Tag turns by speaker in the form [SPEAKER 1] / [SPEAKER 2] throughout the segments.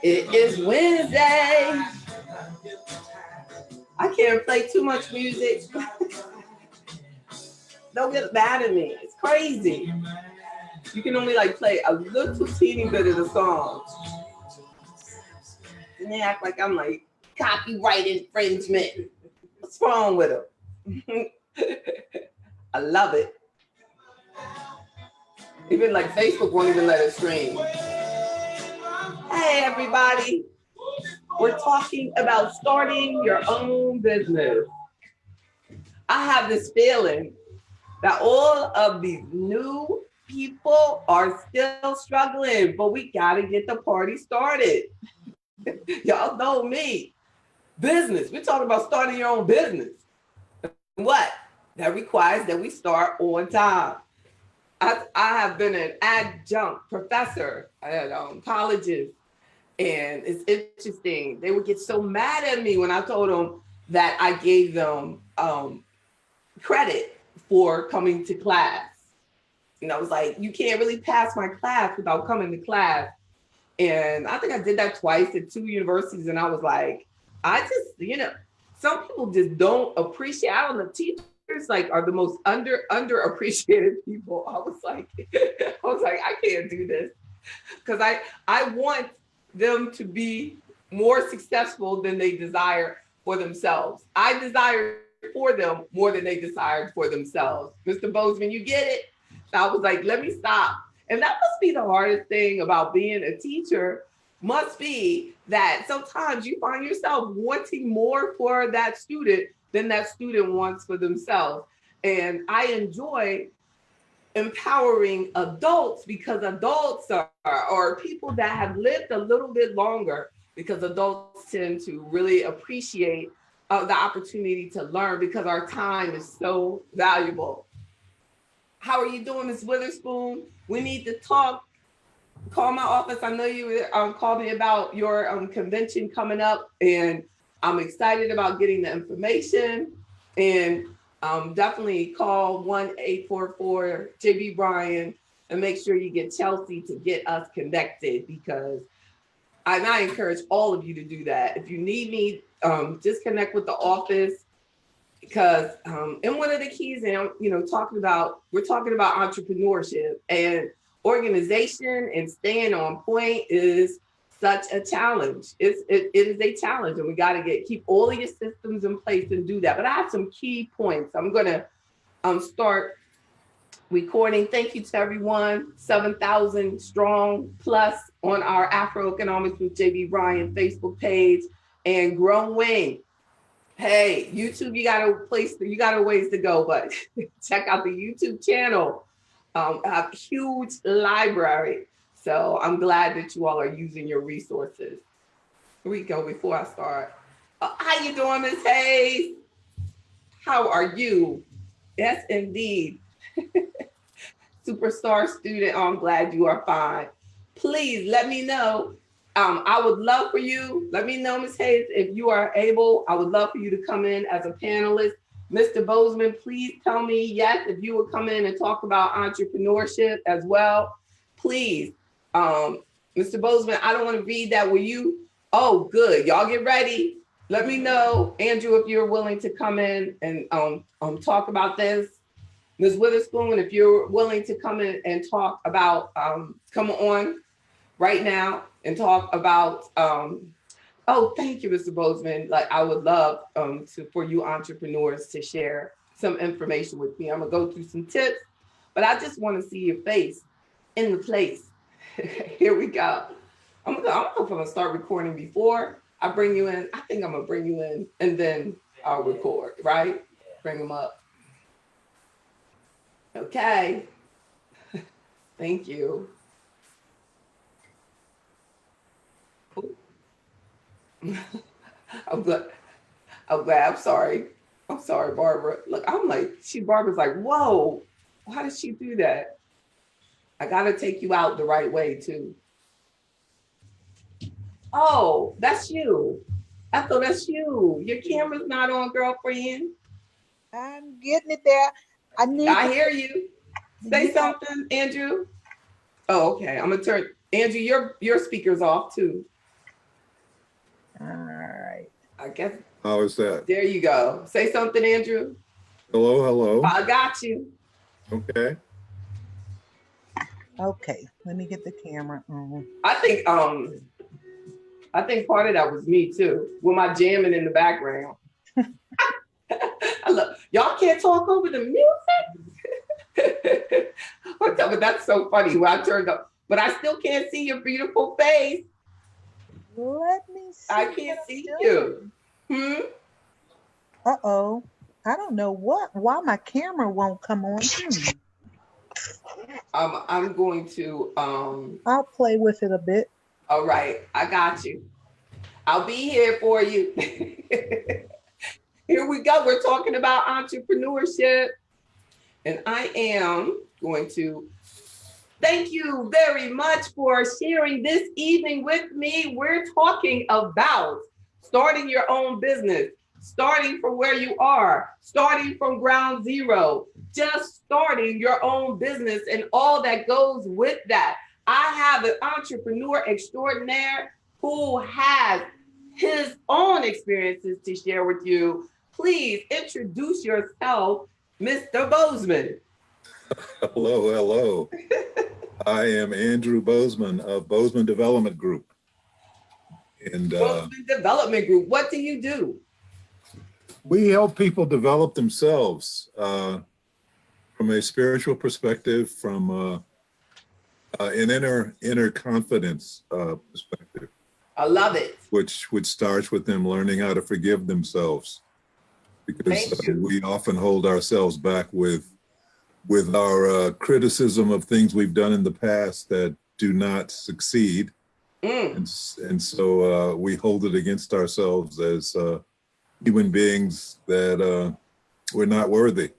[SPEAKER 1] It is Wednesday. I can't play too much music. Don't get mad at me. It's crazy. You can only like play a little teeny bit of the song. And they act like I'm like copyright infringement. What's wrong with them? I love it. Even like Facebook won't even let it stream. Hey everybody. We're talking about starting your own business. I have this feeling that all of these new people are still struggling, but we got to get the party started. Y'all know me. Business. We're talking about starting your own business. What? That requires that we start on time. I have been an adjunct professor at colleges, and it's interesting. They would get so mad at me when I told them that I gave them credit for coming to class. I was like, you can't really pass my class without coming to class. And I think I did that twice at 2 universities. And I was like, I just, some people just don't appreciate. I don't know, teachers like are the most underappreciated people. I was like, I can't do this because I want them to be more successful than they desire for themselves. I desire for them more than they desired for themselves. Mr. Bozeman, you get it? So I was like, let me stop. And that must be the hardest thing about being a teacher, must be that sometimes you find yourself wanting more for that student than that student wants for themselves. And I enjoy empowering adults because adults are people that have lived a little bit longer, because adults tend to really appreciate the opportunity to learn because our time is so valuable. How are you doing, Ms. Witherspoon? We need to talk. Call my office. I know you called me about your convention coming up, and I'm excited about getting the information. And definitely call 1-844-JB Bryan and make sure you get Chelsea to get us connected, because I encourage all of you to do that. If you need me, just connect with the office, because and one of the keys, and we're talking about entrepreneurship and organization, and staying on point is such a challenge. It is a challenge, and we got to keep all of your systems in place and do that. But I have some key points. I'm gonna start recording. Thank you to everyone, 7,000 strong plus on our AfroEconomics with JB Bryan Facebook page, and growing. Hey, YouTube, you got a ways to go, but check out the YouTube channel. I have a huge library. So I'm glad that you all are using your resources. Here we go before I start. How you doing, Ms. Hayes? How are you? Yes, indeed. Superstar student. Oh, I'm glad you are fine. Please let me know. I would love for you, let me know, Ms. Hayes, if you are able. I would love for you to come in as a panelist. Mr. Bozeman, please tell me yes if you would come in and talk about entrepreneurship as well. Please. Mr. Bozeman, I don't want to read that. Will you? Oh, good. Y'all get ready. Let me know, Andrew, if you're willing to come in and talk about this. Ms. Witherspoon, if you're willing to come in and talk about, come on right now and talk about, oh, thank you, Mr. Bozeman. Like, I would love for you entrepreneurs to share some information with me. I'm gonna go through some tips, but I just want to see your face in the place. Here we go. I'm gonna start recording before I bring you in. I think I'm gonna bring you in and then I'll record, right? Bring them up. Okay. Thank you. I'm glad. I'm sorry. I'm sorry, Barbara. Look, Barbara's like, whoa, how did she do that? I gotta take you out the right way too. Oh, that's you. I thought that's you. Your camera's not on, girlfriend.
[SPEAKER 2] I'm getting it there.
[SPEAKER 1] I hear you. Say something, Andrew. Oh, okay. I'm gonna turn Andrew, your speaker's off too.
[SPEAKER 2] All right.
[SPEAKER 1] I guess
[SPEAKER 3] How is that?
[SPEAKER 1] there you go. Say something, Andrew.
[SPEAKER 3] Hello, hello.
[SPEAKER 1] I got you.
[SPEAKER 3] Okay.
[SPEAKER 2] Okay. Let me get the camera on.
[SPEAKER 1] I think part of that was me too, with my jamming in the background. I love y'all can't talk over the music. But that's so funny when I turned up. But I still can't see your beautiful face.
[SPEAKER 2] Let me see.
[SPEAKER 1] I can't see you.
[SPEAKER 2] Uh-oh. I don't know why my camera won't come on.
[SPEAKER 1] I'm going to
[SPEAKER 2] I'll play with it a bit.
[SPEAKER 1] all right, I got you. I'll be here for you. Here we go. We're talking about entrepreneurship. And I am going to thank you very much for sharing this evening with me. We're talking about starting your own business, starting from where you are, starting from ground zero, just starting your own business and all that goes with that. I have an entrepreneur extraordinaire who has his own experiences to share with you. Please introduce yourself, Mr. Bozeman.
[SPEAKER 3] Hello, hello. I am Andrew Bozeman of Bozeman Development Group. And
[SPEAKER 1] Bozeman Development Group, what do you do?
[SPEAKER 3] we help people develop themselves from a spiritual perspective, from an inner confidence perspective.
[SPEAKER 1] I love it.
[SPEAKER 3] Which starts with them learning how to forgive themselves, because we often hold ourselves back with our criticism of things we've done in the past that do not succeed, and so we hold it against ourselves as human beings that we're not worthy.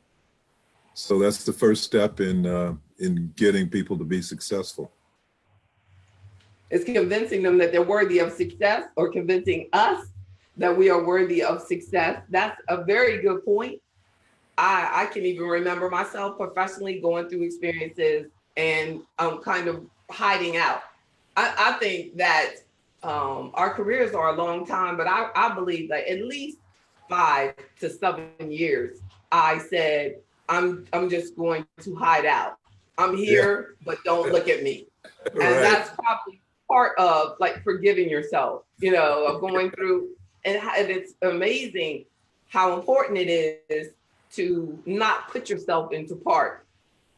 [SPEAKER 3] So that's the first step in getting people to be successful.
[SPEAKER 1] It's convincing them that they're worthy of success, or convincing us that we are worthy of success. That's a very good point. I can even remember myself professionally going through experiences and kind of hiding out. I think that our careers are a long time, but I believe that at least 5 to 7 years, I said, I'm just going to hide out. I'm here, but don't look at me. And that's probably part of like forgiving yourself, of going through, and it's amazing how important it is to not put yourself into part,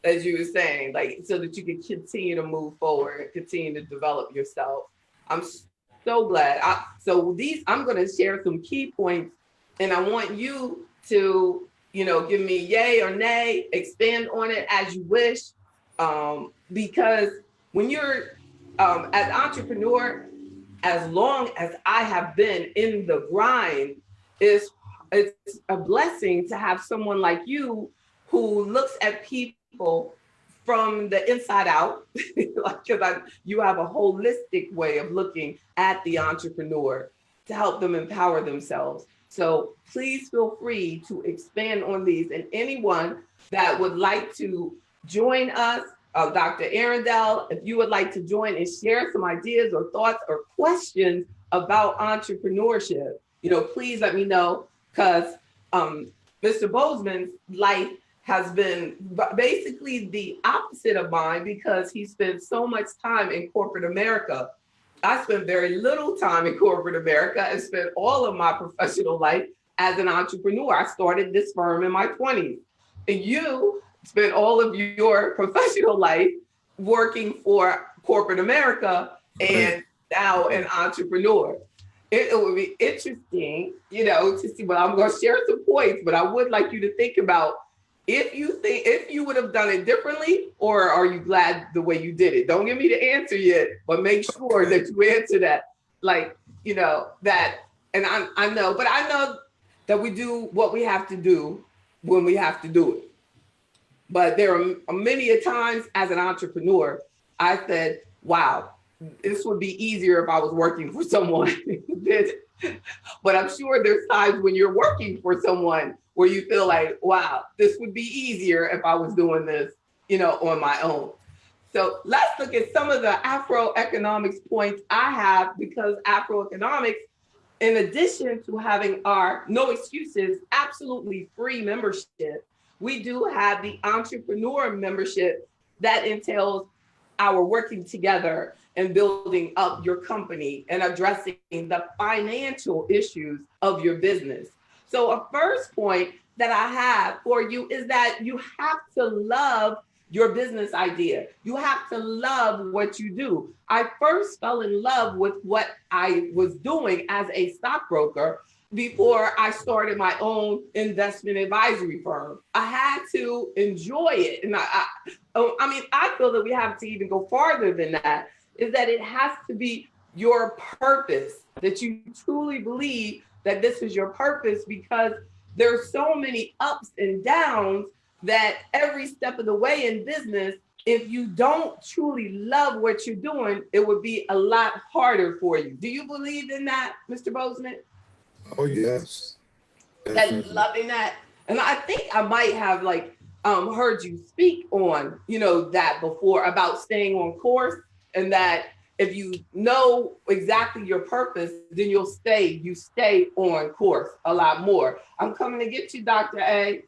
[SPEAKER 1] as you were saying, like so that you can continue to move forward, continue to develop yourself. I'm so glad. I'm going to share some key points, and I want you to, give me yay or nay, expand on it as you wish, because when you're as an entrepreneur, as long as I have been in the grind, it's a blessing to have someone like you who looks at people from the inside out, because you have a holistic way of looking at the entrepreneur to help them empower themselves. So please feel free to expand on these, and anyone that would like to join us, Dr. Arundel, if you would like to join and share some ideas or thoughts or questions about entrepreneurship, please let me know, because Mr. Bozeman's life has been basically the opposite of mine, because he spent so much time in corporate America. I spent very little time in corporate America and spent all of my professional life as an entrepreneur. I started this firm in my 20s. And you spent all of your professional life working for corporate America and now an entrepreneur. It would be interesting, to see, but I'm going to share some points, but I would like you to think about if you would have done it differently, or are you glad the way you did it? Don't give me the answer yet, but make sure that you answer that, that, and I know that we do what we have to do when we have to do it. But there are many a times as an entrepreneur, I said, wow, this would be easier if I was working for someone. But I'm sure there's times when you're working for someone where you feel like, wow, this would be easier if I was doing this, on my own. So let's look at some of the AfroEconomics points I have, because AfroEconomics in addition to having our no excuses, absolutely free membership, we do have the entrepreneur membership that entails our working together and building up your company and addressing the financial issues of your business. So a first point that I have for you is that you have to love your business idea. You have to love what you do. I first fell in love with what I was doing as a stockbroker before I started my own investment advisory firm. I had to enjoy it. And I feel that we have to even go farther than that, is that it has to be your purpose, that you truly believe that this is your purpose, because there's so many ups and downs that every step of the way in business, if you don't truly love what you're doing, it would be a lot harder for you. Do you believe in that, Mr. Bozeman?
[SPEAKER 3] Oh, yes.
[SPEAKER 1] That loving that. And I think I might have heard you speak on, that before, about staying on course, and that if you know exactly your purpose, then you stay on course a lot more. I'm coming to get you, Dr. A.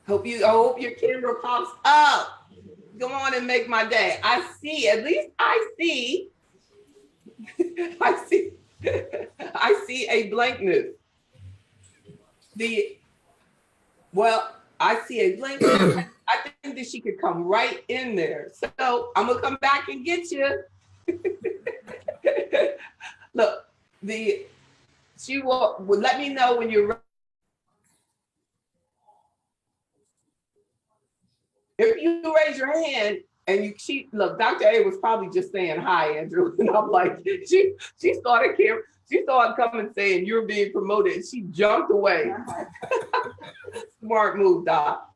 [SPEAKER 1] I hope your camera pops up. Come on and make my day. I see I see a blankness. I see a blankness. I think that she could come right in there. So I'm gonna come back and get you. Look, she will let me know when you're ready. If you raise your hand and look, Dr. A was probably just saying hi, Andrew. And I'm like, she started coming saying you're being promoted, and she jumped away. Smart move, Doc.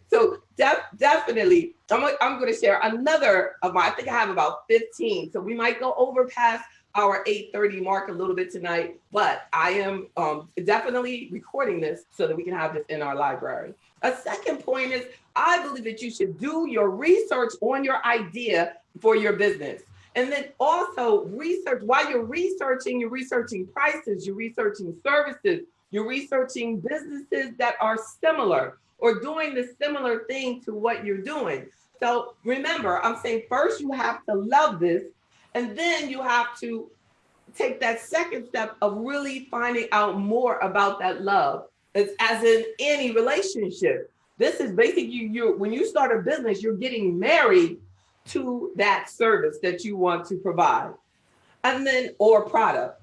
[SPEAKER 1] So definitely, I'm going to share another of I think I have about 15. So we might go over past our 8:30 mark a little bit tonight, but I am definitely recording this so that we can have this in our library. A second point is, I believe that you should do your research on your idea for your business. And then also research, while you're researching prices, you're researching services, you're researching businesses that are similar or doing the similar thing to what you're doing. So remember, I'm saying first you have to love this, and then you have to take that second step of really finding out more about that love. It's as in any relationship. This is basically when you start a business, you're getting married to that service that you want to provide, and then or product.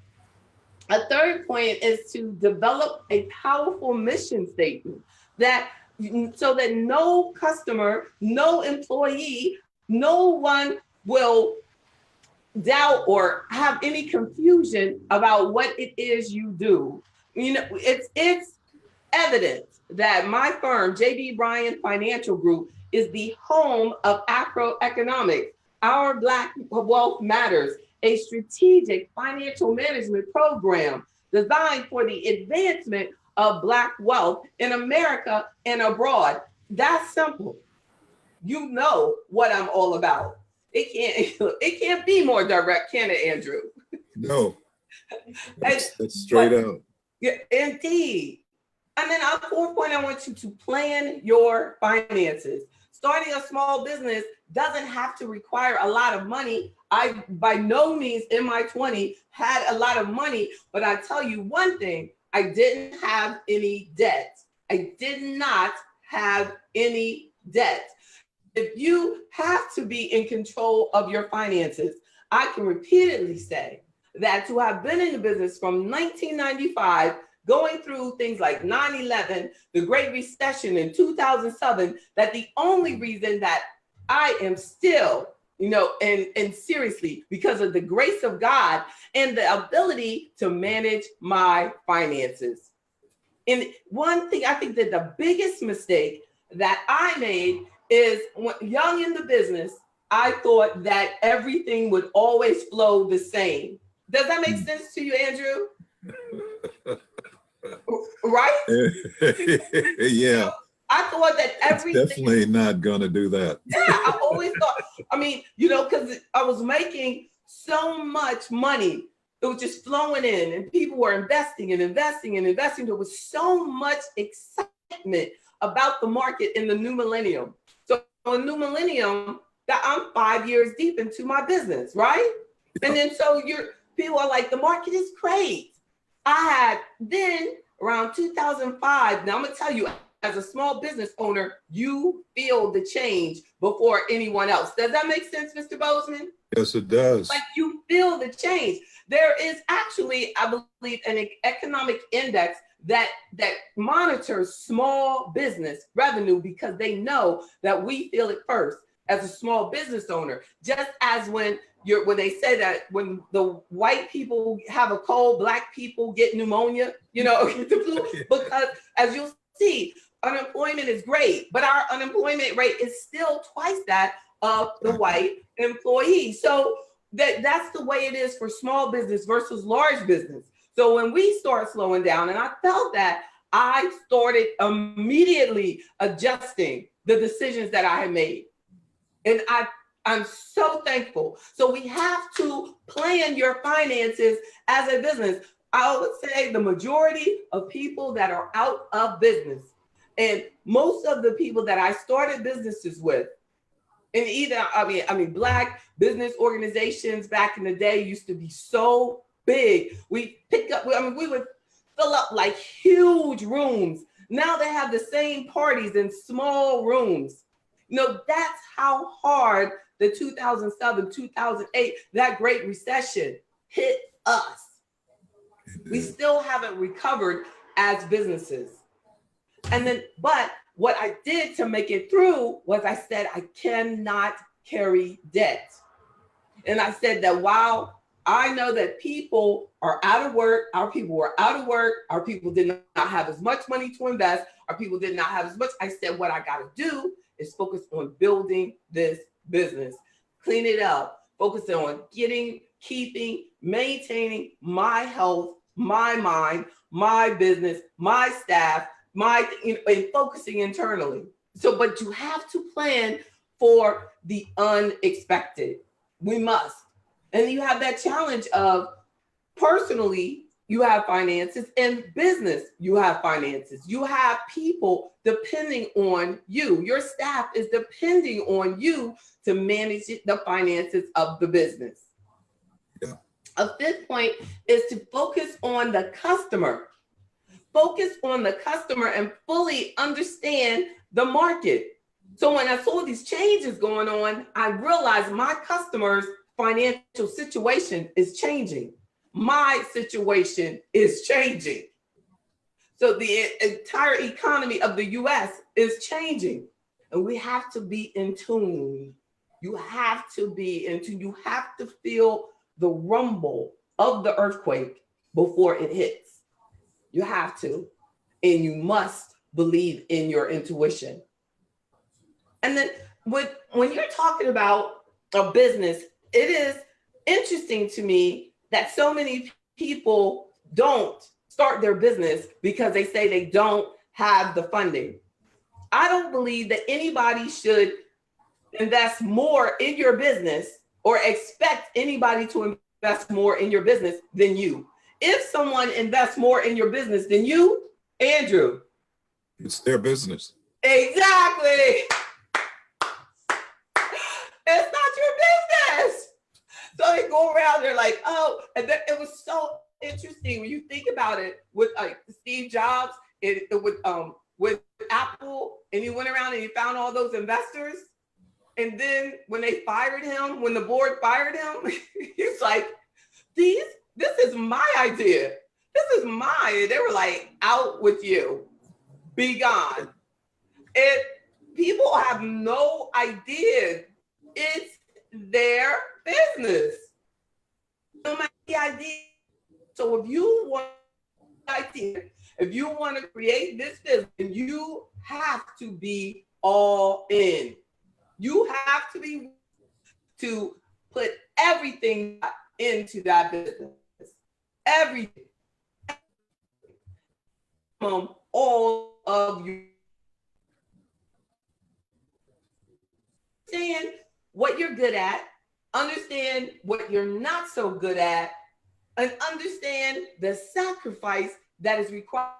[SPEAKER 1] A third point is to develop a powerful mission statement so that no customer, no employee, no one will doubt or have any confusion about what it is you do. It's evident that my firm, JB Bryan Financial Group, is the home of AfroEconomics. Our Black Wealth Matters, a strategic financial management program designed for the advancement of Black wealth in America and abroad. That's simple. You know what I'm all about. It can't be more direct, can it, Andrew?
[SPEAKER 3] No, that's straight out.
[SPEAKER 1] Yeah, indeed. And then our fourth point, I want you to plan your finances. Starting a small business doesn't have to require a lot of money. I, by no means in my 20s, had a lot of money, but I tell you one thing, I didn't have any debt. I did not have any debt. If you have to be in control of your finances, I can repeatedly say that to have been in the business from 1995, going through things like 9/11, the Great Recession in 2007, that the only reason that I am still, and seriously, because of the grace of God and the ability to manage my finances. And one thing I think that the biggest mistake that I made is when young in the business, I thought that everything would always flow the same. Does that make sense to you, Andrew? Right?
[SPEAKER 3] Yeah.
[SPEAKER 1] I thought that everything.
[SPEAKER 3] It's definitely not going to do that.
[SPEAKER 1] Yeah, I always thought, because I was making so much money. It was just flowing in, and people were investing and investing and investing. There was so much excitement about the market in the new millennium. So in new millennium, that I'm 5 years deep into my business, right? And then so people are like, the market is great. I had then around 2005. Now I'm gonna tell you, as a small business owner, you feel the change before anyone else. Does that make sense, Mr. Bozeman?
[SPEAKER 3] Yes, it does.
[SPEAKER 1] Like you feel the change. There is actually, I believe, an economic index that monitors small business revenue because they know that we feel it first as a small business owner. Just as when they say that when the white people have a cold, black people get pneumonia, get the flu, because as you'll see, unemployment is great, but our unemployment rate is still twice that of the white employee. So that's the way it is for small business versus large business. So when we start slowing down, and I felt that, I started immediately adjusting the decisions that I had made. And I'm so thankful. So we have to plan your finances as a business. I would say the majority of people that are out of business, and most of the people that I started businesses with, and Black business organizations back in the day used to be so big. We would fill up like huge rooms. Now they have the same parties in small rooms. That's how hard the 2007, 2008, that Great Recession hit us. We still haven't recovered as businesses. But what I did to make it through was I said, I cannot carry debt. And I said that while I know that people are out of work, our people were out of work, our people did not have as much money to invest, our people did not have as much. I said, what I got to do is focus on building this business, clean it up, focus on keeping, maintaining my health, my mind, my business, my staff, and focusing internally. So, but you have to plan for the unexpected. We must. And you have that challenge of personally, you have finances, and business, you have finances. You have people depending on you. Your staff is depending on you to manage the finances of the business.
[SPEAKER 3] Yeah.
[SPEAKER 1] A fifth point is to focus on the customer. Focus on the customer and fully understand the market. So when I saw these changes going on, I realized my customers' financial situation is changing. My situation is changing. So the entire economy of the US is changing. And we have to be in tune. You have to be in tune. You have to feel the rumble of the earthquake before it hits. You have to, and you must believe in your intuition. And then when you're talking about a business, it is interesting to me that so many people don't start their business because they say they don't have the funding. I don't believe that anybody should invest more in your business or expect anybody to invest more in your business than you. If someone invests more in your business than you, Andrew,
[SPEAKER 3] it's their business.
[SPEAKER 1] Exactly. It's not your business. So they go around, they're like, oh, and then it was so interesting when you think about it with Steve Jobs, with Apple, and he went around and he found all those investors. And then when they fired him, when the board fired him, he's like, this is my idea. This is mine. They were like, out with you. Be gone. People have no idea. It's their business. No matter the idea. So if you want an idea, if you want to create this business, you have to be all in. You have to be to put everything into that business. Everything. All of you. Understand what you're good at, understand what you're not so good at, and understand the sacrifice that is required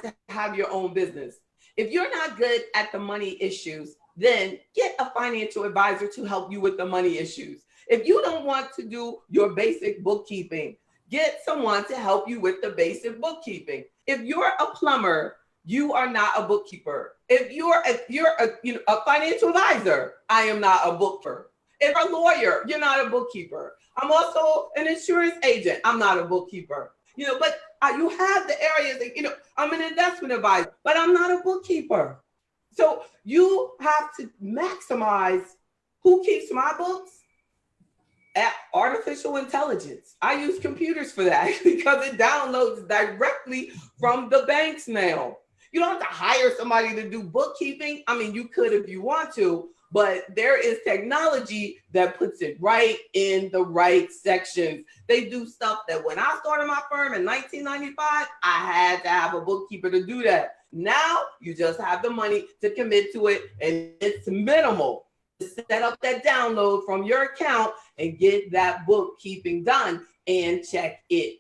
[SPEAKER 1] to have your own business. If you're not good at the money issues, then get a financial advisor to help you with the money issues. If you don't want to do your basic bookkeeping, get someone to help you with the basic bookkeeping. If you're a plumber, you are not a bookkeeper. If you're a financial advisor, I am not a bookkeeper. If you're a lawyer, you're not a bookkeeper. I'm also an insurance agent. I'm not a bookkeeper. But you have the areas that, I'm an investment advisor, but I'm not a bookkeeper. So you have to maximize who keeps my books. Artificial intelligence. I use computers for that because it downloads directly from the banks now. You don't have to hire somebody to do bookkeeping. I mean, you could if you want to, but there is technology that puts it right in the right sections. They do stuff that when I started my firm in 1995, I had to have a bookkeeper to do that. Now you just have the money to commit to it, and it's minimal. Set up that download from your account and get that bookkeeping done and check it.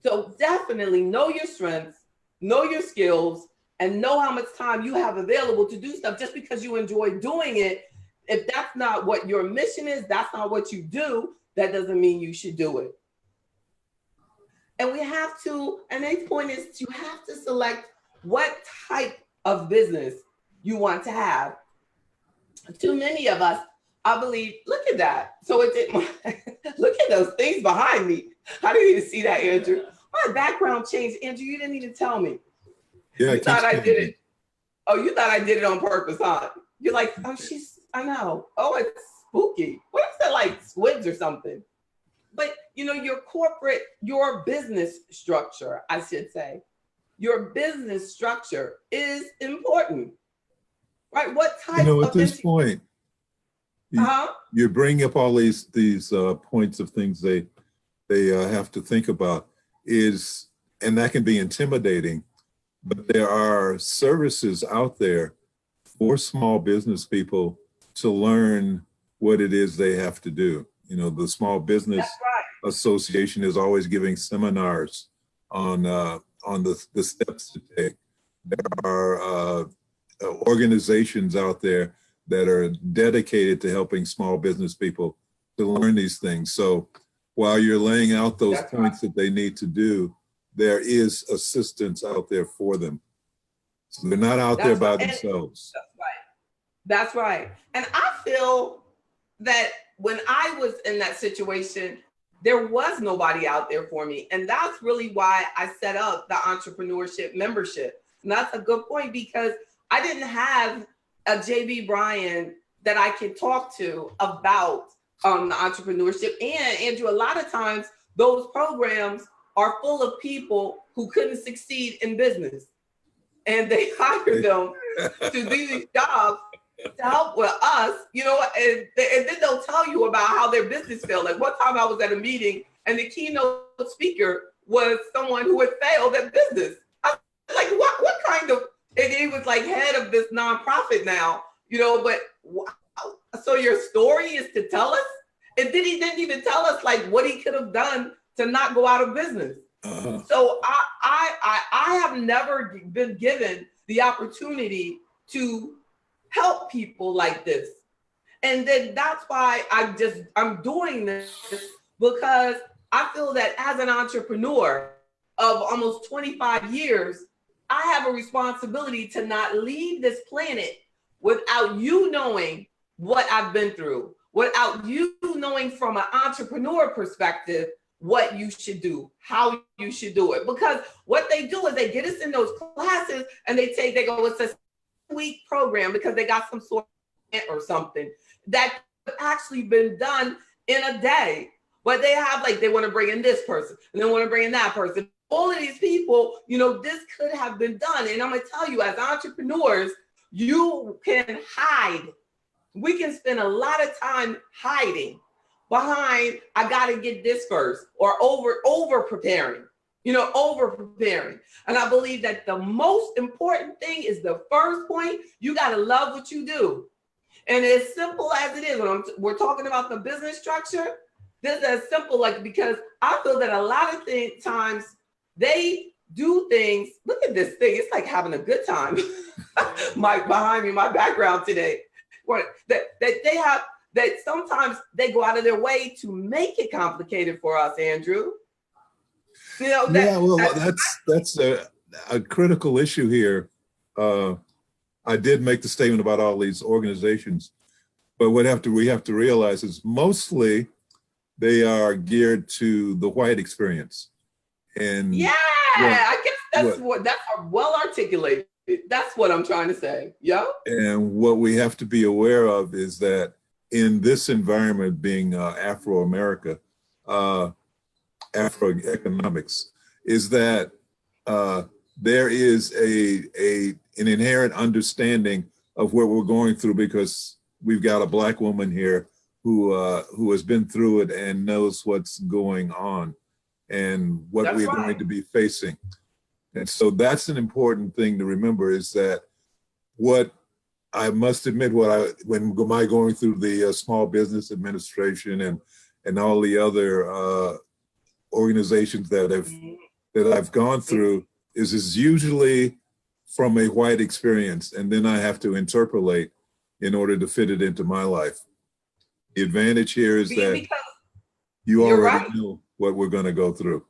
[SPEAKER 1] So definitely know your strengths, know your skills, and know how much time you have available to do stuff. Just because you enjoy doing it, if that's not what your mission is, that's not what you do, that doesn't mean you should do it. And we have to, and the point is, you have to select what type of business you want to have. Too many of us, I believe, look at that. So it didn't, look at those things behind me. I didn't even see that, Andrew. My background changed, Andrew. You didn't even tell me.
[SPEAKER 3] Yeah,
[SPEAKER 1] you thought I did it. Oh, you thought I did it on purpose, huh? You're like, oh, I know. Oh, it's spooky. What is that, like squids or something? But your business structure, I should say, your business structure is important. Right? What type
[SPEAKER 3] at this point, you bring up all these points of things they have to think about and that can be intimidating, but there are services out there for small business people to learn what it is they have to do. The Small Business Association is always giving seminars on the steps to take. There are organizations out there that are dedicated to helping small business people to learn these things. So while you're laying out those points that they need to do, there is assistance out there for them. So they're not out there by themselves.
[SPEAKER 1] That's right. And I feel that when I was in that situation, there was nobody out there for me. And that's really why I set up the Entrepreneurship membership. And that's a good point, because I didn't have a JB Bryan that I could talk to about the entrepreneurship. And Andrew, a lot of times those programs are full of people who couldn't succeed in business. And they hire them to do these jobs to help with us, and then they'll tell you about how their business failed. Like one time I was at a meeting and the keynote speaker was someone who had failed at business. I was like, what kind of, and he was like head of this nonprofit now, but wow. So your story is to tell us? And then he didn't even tell us like what he could have done to not go out of business. Uh-huh. So I have never been given the opportunity to help people like this. And then that's why I'm doing this, because I feel that as an entrepreneur of almost 25 years, I have a responsibility to not leave this planet without you knowing what I've been through, without you knowing from an entrepreneur perspective what you should do, how you should do it. Because what they do is they get us in those classes and they go, it's a week program because they got some sort of or something that actually been done in a day. But they have they want to bring in this person and they want to bring in that person. All of these people, this could have been done. And I'm going to tell you, as entrepreneurs, you can hide. We can spend a lot of time hiding behind, I got to get this first, or over preparing, over preparing. And I believe that the most important thing is the first point. You got to love what you do. And as simple as it is, when we're talking about the business structure, this is as simple, like, because I feel that a lot of times they do things. Look at this thing. It's like having a good time. Mike behind me, my background today. That sometimes they go out of their way to make it complicated for us, Andrew. You know,
[SPEAKER 3] that's a critical issue here. I did make the statement about all these organizations, but we have to realize is mostly they are geared to the white experience. And
[SPEAKER 1] I guess that's well articulated. That's what I'm trying to say. Yeah.
[SPEAKER 3] And what we have to be aware of is that in this environment, being Afro-America, AfroEconomics, is that there is an inherent understanding of what we're going through, because we've got a Black woman here who has been through it and knows what's going on and what we're going to be facing. And so that's an important thing to remember, is that what I must admit, when going through the Small Business Administration and all the other organizations that I've gone through, is usually from a white experience, and then I have to interpolate in order to fit it into my life. The advantage here is that you already know what we're going to go through.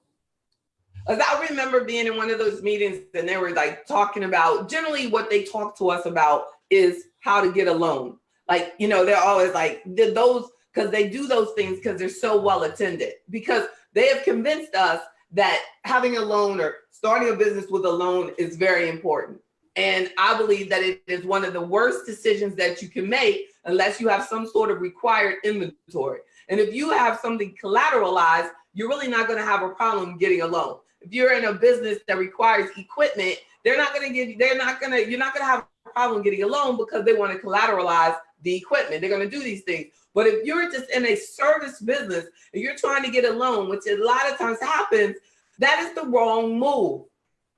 [SPEAKER 1] I remember being in one of those meetings, and they were like talking about, generally what they talk to us about is how to get a loan. Like, you know, they're always like because they do those things because they're so well attended, because they have convinced us that having a loan or starting a business with a loan is very important. And I believe that it is one of the worst decisions that you can make unless you have some sort of required inventory. And if you have something collateralized, you're really not going to have a problem getting a loan. If you're in a business that requires equipment, you're not going to have a problem getting a loan because they want to collateralize the equipment. They're going to do these things. But if you're just in a service business and you're trying to get a loan, which a lot of times happens, that is the wrong move.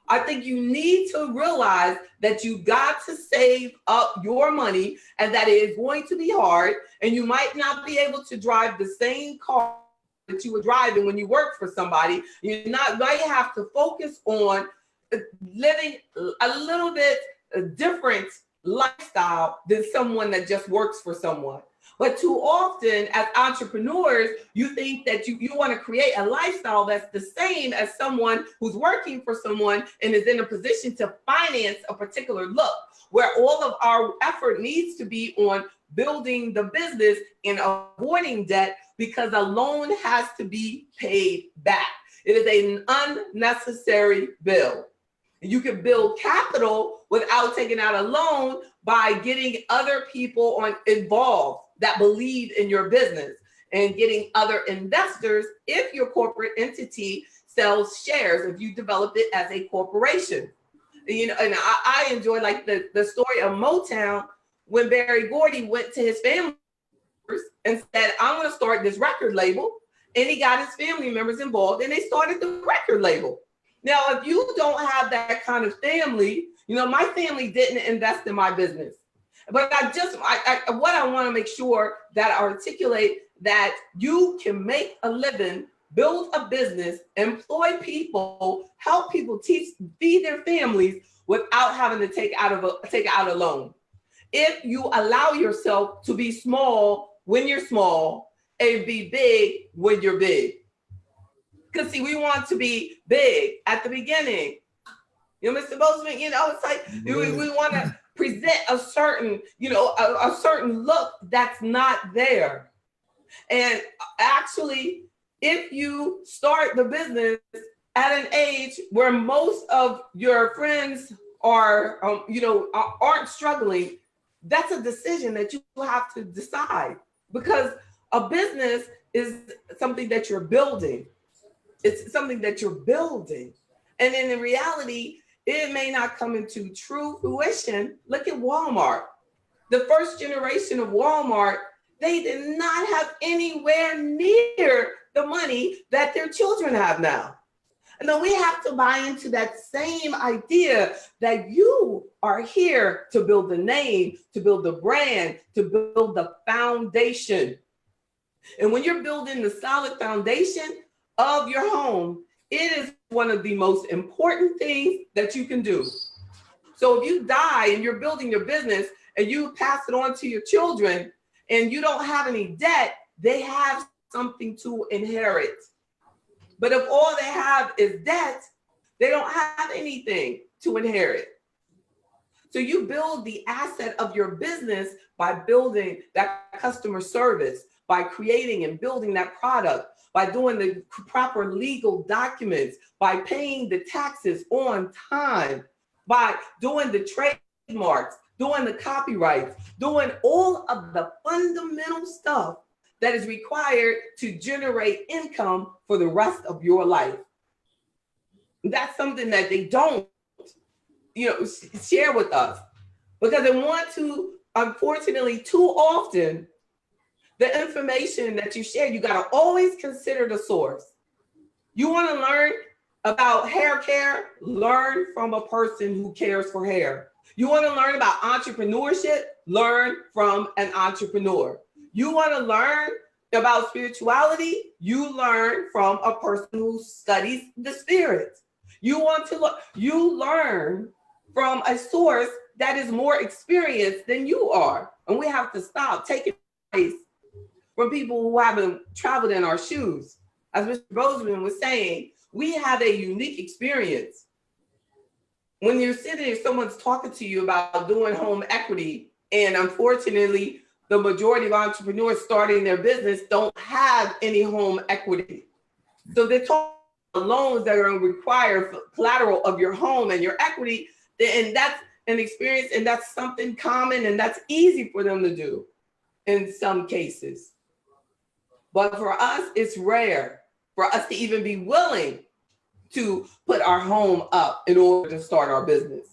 [SPEAKER 1] I think you need to realize that you got to save up your money, and that it is going to be hard, and you might not be able to drive the same car that you were driving when you worked for somebody. You might have to focus on living a little bit different lifestyle than someone that just works for someone. But too often as entrepreneurs, you think that you want to create a lifestyle that's the same as someone who's working for someone and is in a position to finance a particular look, where all of our effort needs to be on building the business and avoiding debt, because a loan has to be paid back. It is an unnecessary bill. You can build capital without taking out a loan by getting other people involved that believe in your business, and getting other investors if your corporate entity sells shares, if you develop it as a corporation. You know, and I enjoy like the story of Motown, when Berry Gordy went to his family and said, I'm going to start this record label. And he got his family members involved and they started the record label. Now, if you don't have that kind of family, you know, my family didn't invest in my business. But what I want to make sure that I articulate, that you can make a living, build a business, employ people, help people feed their families without having to take out a loan. If you allow yourself to be small when you're small and be big when you're big. Because see, we want to be big at the beginning. You know, Mr. Bozeman, you know, it's like we want to present a certain, you know, a certain look that's not there. And actually, if you start the business at an age where most of your friends are, aren't struggling, that's a decision that you have to decide, because a business is something that you're building. It's something that you're building. And in reality, it may not come into true fruition. Look at Walmart. The first generation of Walmart, they did not have anywhere near the money that their children have now. And then we have to buy into that same idea that you are here to build the name, to build the brand, to build the foundation. And when you're building the solid foundation of your home, it is one of the most important things that you can do. So if you die and you're building your business and you pass it on to your children and you don't have any debt, they have something to inherit. But if all they have is debt, they don't have anything to inherit. So you build the asset of your business by building that customer service, by creating and building that product, by doing the proper legal documents, by paying the taxes on time, by doing the trademarks, doing the copyrights, doing all of the fundamental stuff that is required to generate income for the rest of your life. That's something that they don't, share with us, because they want to, unfortunately, too often, the information that you share, you got to always consider the source. You want to learn about hair care, learn from a person who cares for hair. You want to learn about entrepreneurship, learn from an entrepreneur. You want to learn about spirituality, you learn from a person who studies the spirit. You learn from a source that is more experienced than you are. And we have to stop taking advice from people who haven't traveled in our shoes. As Mr. Bozeman was saying, we have a unique experience. When you're sitting there, someone's talking to you about doing home equity, and unfortunately, the majority of entrepreneurs starting their business don't have any home equity. So they're talking about loans that are going to require collateral of your home and your equity, and that's an experience, and that's something common, and that's easy for them to do in some cases. But for us, it's rare for us to even be willing to put our home up in order to start our business.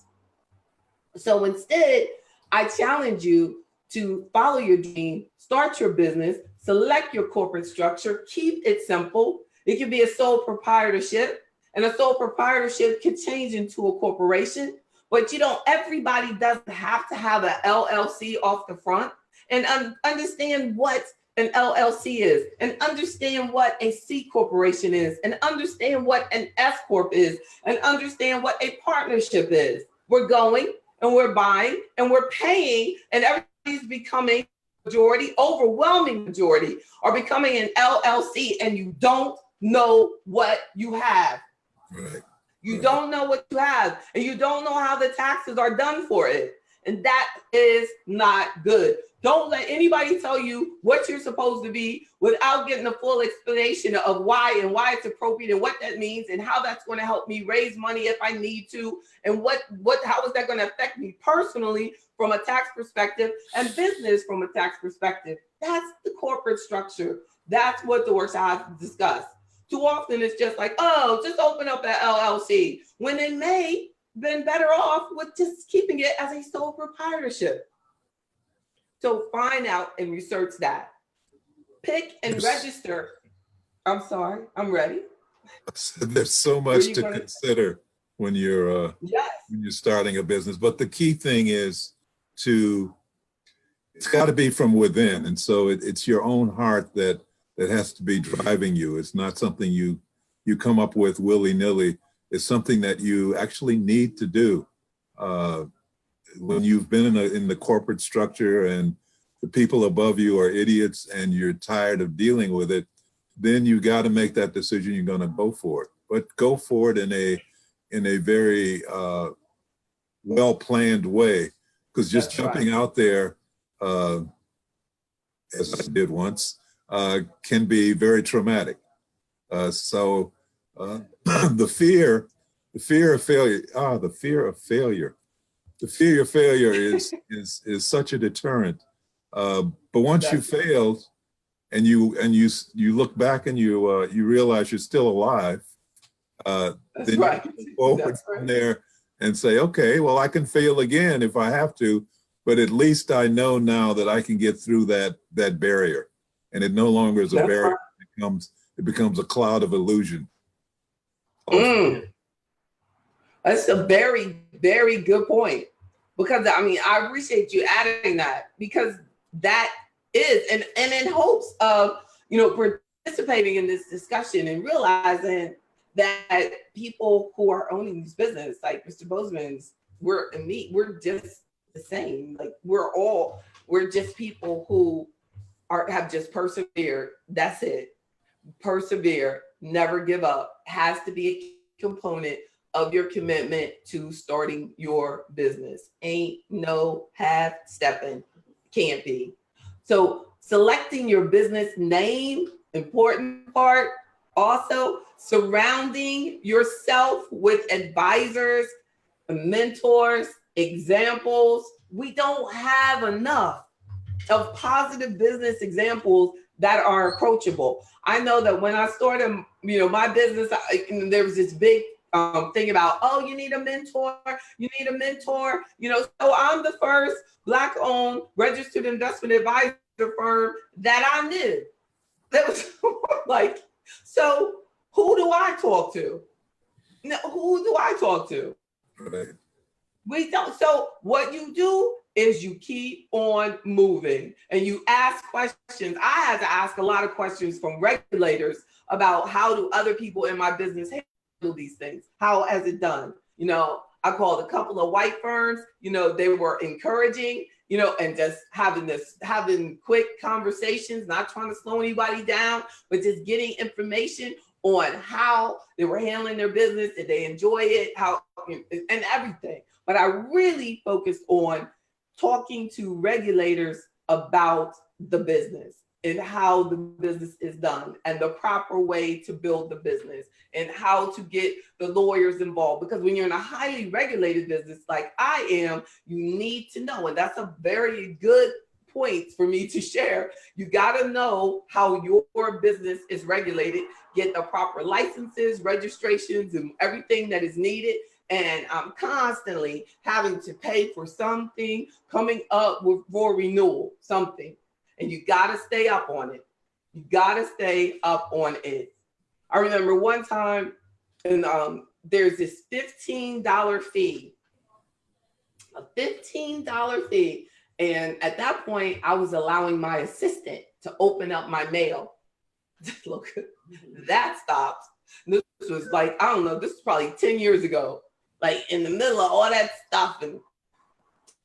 [SPEAKER 1] So instead, I challenge you to follow your dream, start your business, select your corporate structure, keep it simple. It can be a sole proprietorship, and a sole proprietorship can change into a corporation, but everybody doesn't have to have an LLC off the front. And understand what an LLC is, and understand what a C corporation is, and understand what an S corp is, and understand what a partnership is. We're going and we're buying and we're paying, and everybody's becoming majority, overwhelming majority, are becoming an LLC, and you don't know what you have.
[SPEAKER 3] Right.
[SPEAKER 1] You don't know what you have, and you don't know how the taxes are done for it. And that is not good. Don't let anybody tell you what you're supposed to be without getting a full explanation of why and why it's appropriate and what that means and how that's going to help me raise money if I need to, and how is that going to affect me personally from a tax perspective and business from a tax perspective. That's the corporate structure. That's what the workshop discuss. Too often it's just like, oh, just open up an LLC, when it may been better off with just keeping it as a sole proprietorship. So find out and research that. Pick and register. I'm sorry, I'm ready.
[SPEAKER 3] There's so much to consider when you're starting a business, but the key thing is it's got to be from within, and so it's your own heart that has to be driving you. It's not something you come up with willy-nilly. It's something that you actually need to do. When you've been in the corporate structure and the people above you are idiots and you're tired of dealing with it, then you got to make that decision. You're going to go for it, but go for it in a very well-planned way, because just jumping out there, as I did once, can be very traumatic. So the fear of failure. The fear of failure. The fear of failure is such a deterrent. But once you failed, and you look back and you realize you're still alive, then you go forward from there and say, okay, well, I can fail again if I have to, but at least I know now that I can get through that barrier, and it no longer is a barrier. It becomes a cloud of illusion.
[SPEAKER 1] That's a very, very good point. Because I mean, I appreciate you adding that, because that is, and in hopes of, participating in this discussion and realizing that people who are owning this business, like Mr. Bozeman's, we're just the same. Like we're just people who have just persevered. That's it. Persevere, never give up, has to be a component of your commitment to starting your business. Ain't no half stepping, can't be. So selecting your business name, important part. Also, surrounding yourself with advisors, mentors, examples. We don't have enough of positive business examples that are approachable. I know that when I started, my business, there was this big thing about, oh, you need a mentor. So I'm the first Black-owned registered investment advisor firm that I knew. That was like, so who do I talk to? Who do I talk to?
[SPEAKER 3] Right.
[SPEAKER 1] We don't. So what you do is you keep on moving and you ask questions. I had to ask a lot of questions from regulators about how do other people in my business handle these things? How has it done? I called a couple of white firms, they were encouraging, and just having quick conversations, not trying to slow anybody down, but just getting information on how they were handling their business, did they enjoy it, how, and everything. But I really focused on talking to regulators about the business and how the business is done and the proper way to build the business and how to get the lawyers involved. Because when you're in a highly regulated business like I am, you need to know, and that's a very good point for me to share. You got to know how your business is regulated, get the proper licenses, registrations, and everything that is needed. And I'm constantly having to pay for something, coming up for renewal, something. And you got to stay up on it. You got to stay up on it. I remember one time, and there's this $15 fee, a $15 fee. And at that point, I was allowing my assistant to open up my mail. Look, that stopped. This was like, I don't know, this was probably 10 years ago. Like in the middle of all that stuff in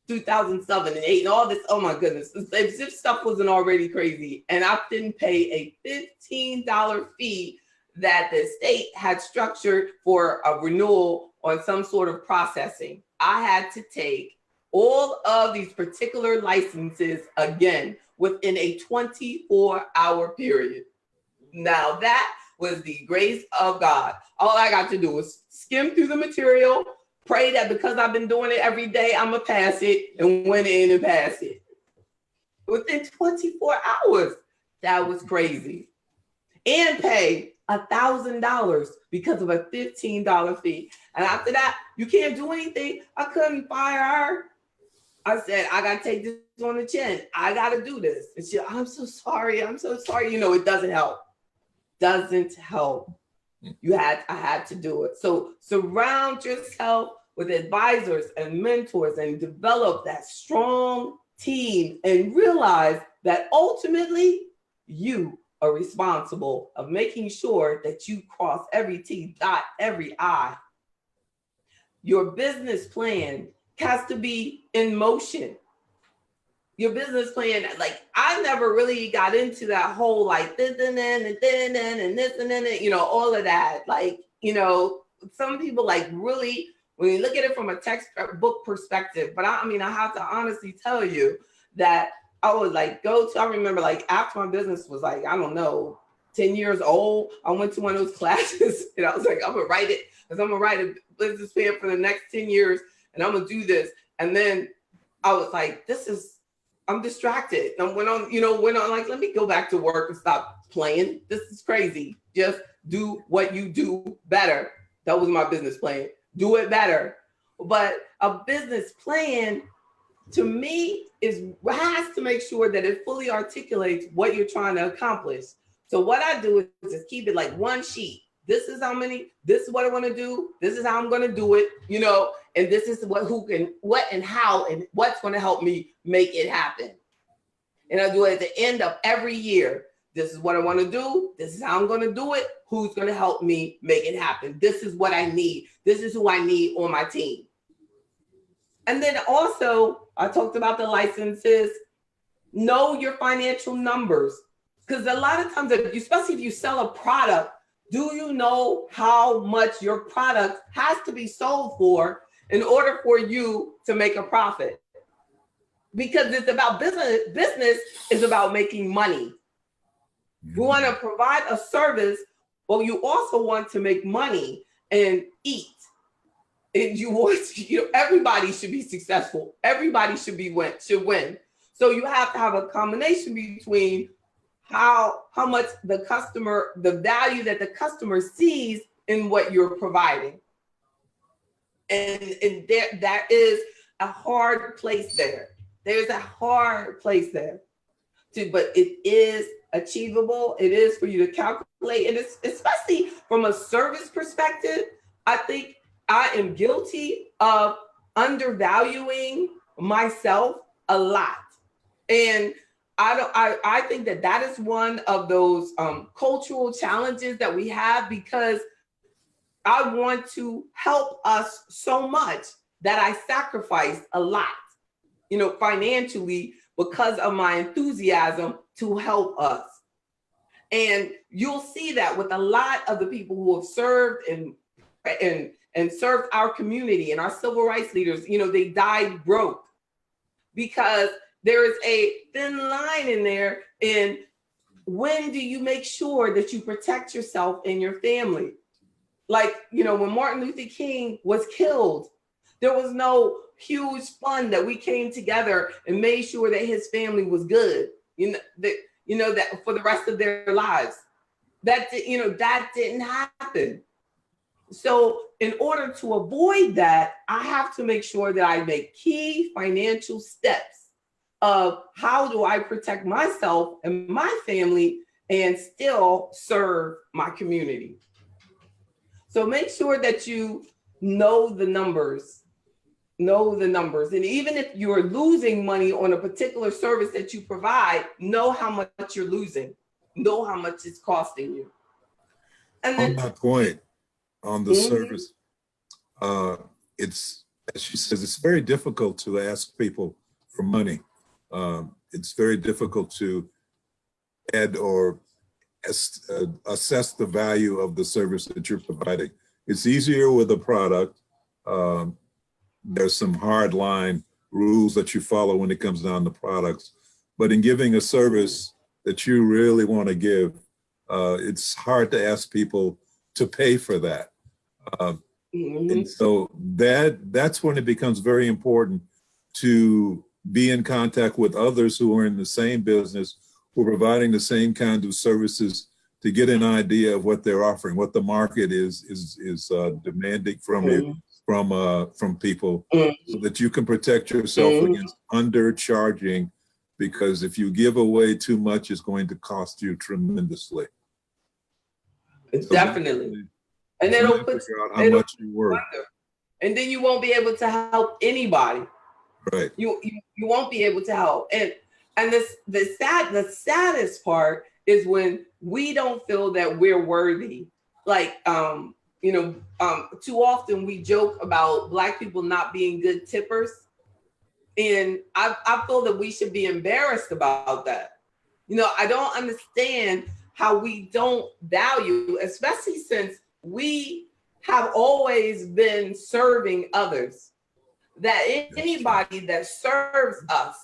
[SPEAKER 1] 2007 and 8 and all this, oh my goodness, if this stuff wasn't already crazy. And I didn't pay a $15 fee that the state had structured for a renewal on some sort of processing. I had to take all of these particular licenses again within a 24-hour period. Now that was the grace of God. All I got to do was skim through the material, pray that because I've been doing it every day, I'm gonna pass it, and went in and pass it. Within 24 hours, that was crazy. And pay $1,000 because of a $15 fee. And after that, you can't do anything. I couldn't fire her. I said, I gotta take this on the chin. I gotta do this. And she, I'm so sorry. It doesn't help. Doesn't help. I had to do it. So surround yourself with advisors and mentors and develop that strong team and realize that ultimately you are responsible of making sure that you cross every T, dot every I. Your business plan has to be in motion. Your business plan, like I never really got into that whole like this and then and then and this and then, all of that. Like, some people like really, when you look at it from a textbook perspective, but I have to honestly tell you that I would like I remember like after my business was like, I don't know, 10 years old, I went to one of those classes and I was like, I'm gonna write it because I'm gonna write a business plan for the next 10 years and I'm gonna do this. And then I was like, I'm distracted. And went on like, let me go back to work and stop playing. This is crazy. Just do what you do better. That was my business plan. Do it better. But a business plan to me has to make sure that it fully articulates what you're trying to accomplish. So what I do is just keep it like one sheet. this is how many, this is what I want to do, this is how I'm going to do it, you know, and this is what and how and what's going to help me make it happen. And I do it at the end of every year. This is what I want to do. This is how I'm going to do it. Who's going to help me make it happen? This is what I need. This is who I need on my team. And then also, I talked about the licenses. Know your financial numbers. Because a lot of times, especially if you sell a product, do you know how much your product has to be sold for in order for you to make a profit? Because it's about business. Business is about making money. You want to provide a service, but you also want to make money and eat. And you want, everybody should be successful. Everybody should win. So you have to have a combination between how much the value that the customer sees in what you're providing. And that is a hard place there. There's a hard place there. But it is achievable. It is for you to calculate. And it's, especially from a service perspective, I think I am guilty of undervaluing myself a lot. And I think that is one of those cultural challenges that we have, because I want to help us so much that I sacrifice a lot, financially, because of my enthusiasm to help us. And you'll see that with a lot of the people who have served and served our community and our civil rights leaders, they died broke, because there is a thin line in there. And when do you make sure that you protect yourself and your family? Like, when Martin Luther King was killed, there was no huge fund that we came together and made sure that his family was good, that for the rest of their lives. That didn't happen. So in order to avoid that, I have to make sure that I make key financial steps of how do I protect myself and my family and still serve my community. So make sure that you know the numbers. And even if you're losing money on a particular service that you provide, know how much you're losing, know how much it's costing you. And then,
[SPEAKER 3] on that point, on the service, it's, as she says, it's very difficult to ask people for money. It's very difficult to add or assess the value of the service that you're providing. It's easier with a product. There's some hard line rules that you follow when it comes down to products. But in giving a service that you really want to give, it's hard to ask people to pay for that. And so that's when it becomes very important to be in contact with others who are in the same business, who are providing the same kind of services, to get an idea of what they're offering, what the market is demanding from you, from people, so that you can protect yourself against undercharging, because if you give away too much, it's going to cost you tremendously.
[SPEAKER 1] Definitely. And then it'll
[SPEAKER 3] figure out how much you worth.
[SPEAKER 1] And then you won't be able to help anybody.
[SPEAKER 3] Right.
[SPEAKER 1] You won't be able to help. And the saddest part is when we don't feel that we're worthy. Like too often we joke about Black people not being good tippers. And I feel that we should be embarrassed about that. I don't understand how we don't value, especially since we have always been serving others, that anybody that serves us,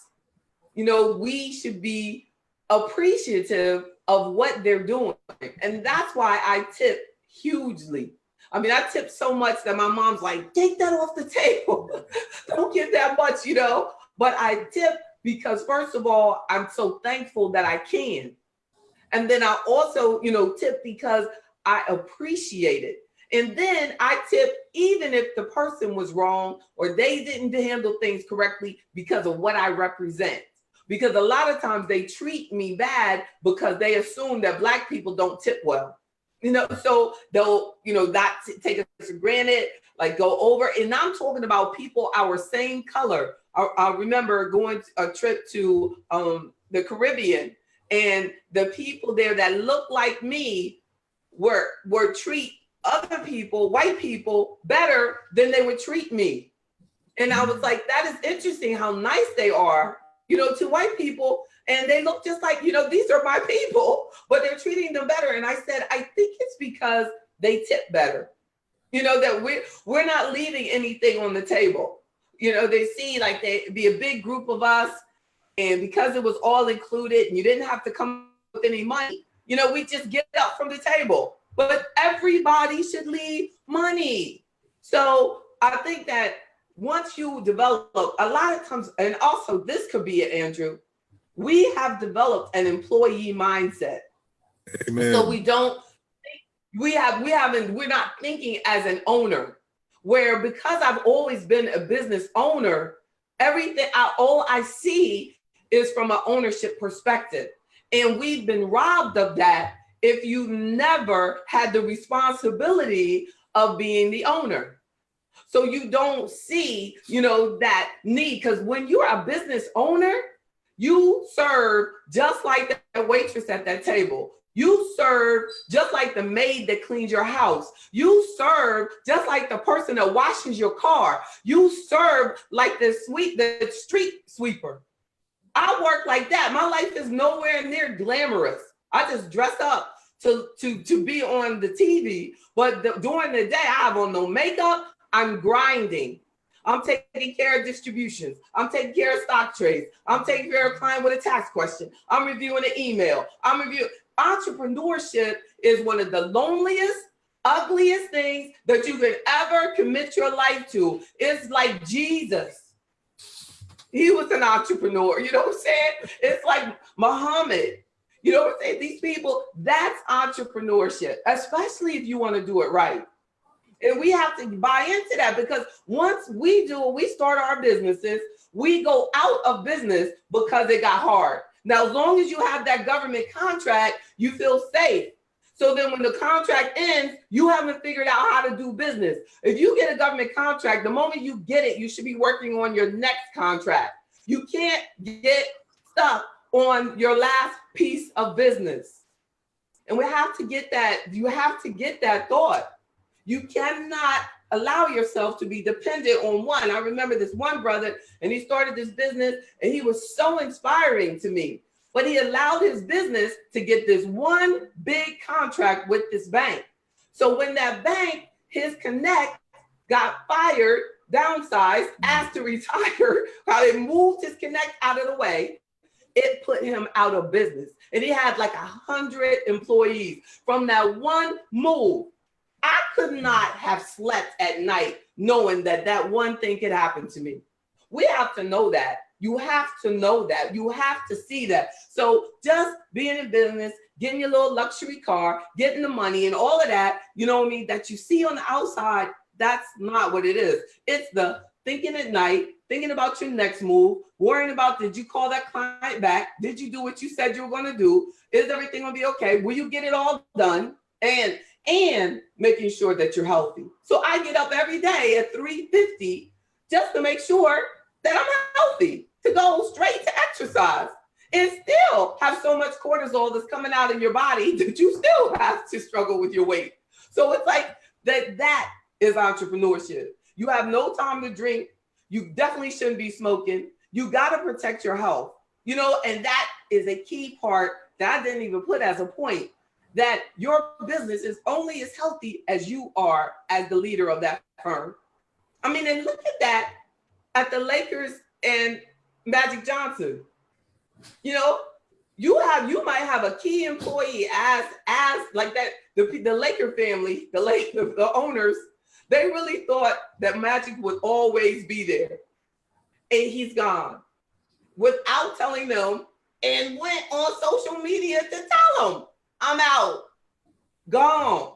[SPEAKER 1] we should be appreciative of what they're doing. And that's why I tip hugely. I mean, I tip so much that my mom's like, take that off the table. Don't give that much, But I tip because, first of all, I'm so thankful that I can. And then I also, tip because I appreciate it. And then I tip even if the person was wrong or they didn't handle things correctly because of what I represent. Because a lot of times they treat me bad because they assume that Black people don't tip well. So they'll, not take us for granted, like go over. And I'm talking about people our same color. I remember going a trip to the Caribbean, and the people there that looked like me were treat other people, white people, better than they would treat me. And I was like, that is interesting how nice they are, to white people. And they look just like, these are my people, but they're treating them better. And I said, I think it's because they tip better, that we're not leaving anything on the table. They see like they be a big group of us. And because it was all included and you didn't have to come with any money, we just get up from the table. But everybody should leave money. So I think that once you develop, a lot of times, and also this could be it, Andrew, we have developed an employee mindset.
[SPEAKER 3] Amen.
[SPEAKER 1] So we're not thinking as an owner, where because I've always been a business owner, all I see is from an ownership perspective. And we've been robbed of that if you never had the responsibility of being the owner. So you don't see, that need, because when you're a business owner, you serve just like the waitress at that table. You serve just like the maid that cleans your house. You serve just like the person that washes your car. You serve like the street sweeper. I work like that. My life is nowhere near glamorous. I just dress up to be on the TV. But during the day, I have on no makeup. I'm grinding. I'm taking care of distributions. I'm taking care of stock trades. I'm taking care of a client with a tax question. I'm reviewing an email. Entrepreneurship is one of the loneliest, ugliest things that you could ever commit your life to. It's like Jesus. He was an entrepreneur, you know what I'm saying? It's like Muhammad, you know what I'm saying? These people, that's entrepreneurship, especially if you want to do it right. And we have to buy into that, because once we start our businesses, we go out of business because it got hard. Now, as long as you have that government contract, you feel safe. So then when the contract ends, you haven't figured out how to do business. If you get a government contract, the moment you get it, you should be working on your next contract. You can't get stuck on your last piece of business. And we have to get that. You have to get that thought. You cannot allow yourself to be dependent on one. I remember this one brother, and he started this business, and he was so inspiring to me. But he allowed his business to get this one big contract with this bank. So when that bank, his connect, got fired, downsized, asked to retire, how they moved his connect out of the way, it put him out of business. And he had like 100 employees from that one move. I could not have slept at night knowing that one thing could happen to me. We have to know that. You have to know that. You have to see that. So just being in business, getting your little luxury car, getting the money and all of that, you know what I mean, that you see on the outside, that's not what it is. It's the thinking at night, thinking about your next move, worrying about, did you call that client back? Did you do what you said you were going to do? Is everything going to be okay? Will you get it all done? And making sure that you're healthy. So I get up every day at 3:50 just to make sure that I'm healthy, to go straight to exercise, and still have so much cortisol that's coming out in your body that you still have to struggle with your weight. So it's like that is entrepreneurship. You have no time to drink. You definitely shouldn't be smoking. You got to protect your health, and that is a key part that I didn't even put as a point, that your business is only as healthy as you are as the leader of that firm. I mean, and look at that at the Lakers and Magic Johnson. You might have a key employee as like that. The Laker family, the owners, they really thought that Magic would always be there, and he's gone without telling them, and went on social media to tell them, I'm out, gone.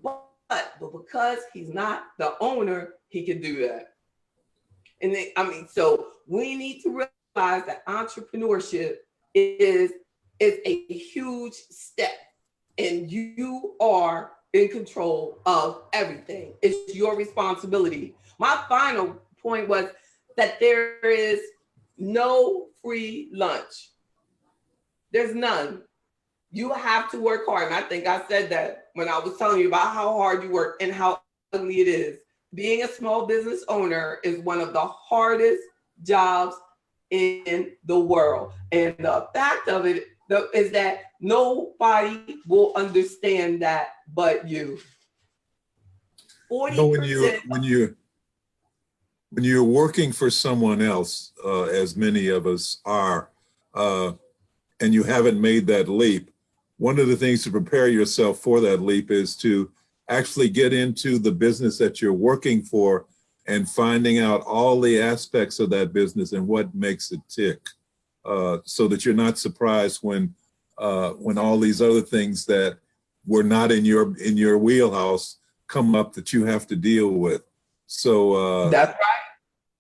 [SPEAKER 1] But because he's not the owner, he can do that. And so we need to realize that entrepreneurship is a huge step. and you are in control of everything. It's your responsibility. My final point was that there is no free lunch. There's none. You have to work hard. And I think I said that when I was telling you about how hard you work and how ugly it is. Being a small business owner is one of the hardest jobs in the world. And the fact of it is that nobody will understand that but you. 40%.
[SPEAKER 3] When you're working for someone else, as many of us are, and you haven't made that leap, one of the things to prepare yourself for that leap is to actually get into the business that you're working for and finding out all the aspects of that business and what makes it tick, so that you're not surprised when all these other things that were not in your wheelhouse come up that you have to deal with. So
[SPEAKER 1] that's right.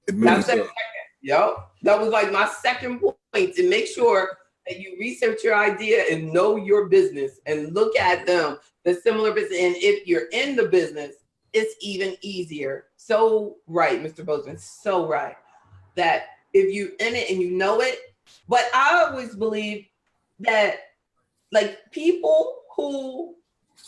[SPEAKER 1] That was like my second point, to make sure that you research your idea and know your business and look at them, the similar business. And if you're in the business, it's even easier. So right, Mr. Bozeman, so right. That if you're in it and you know it, but I always believe that like people who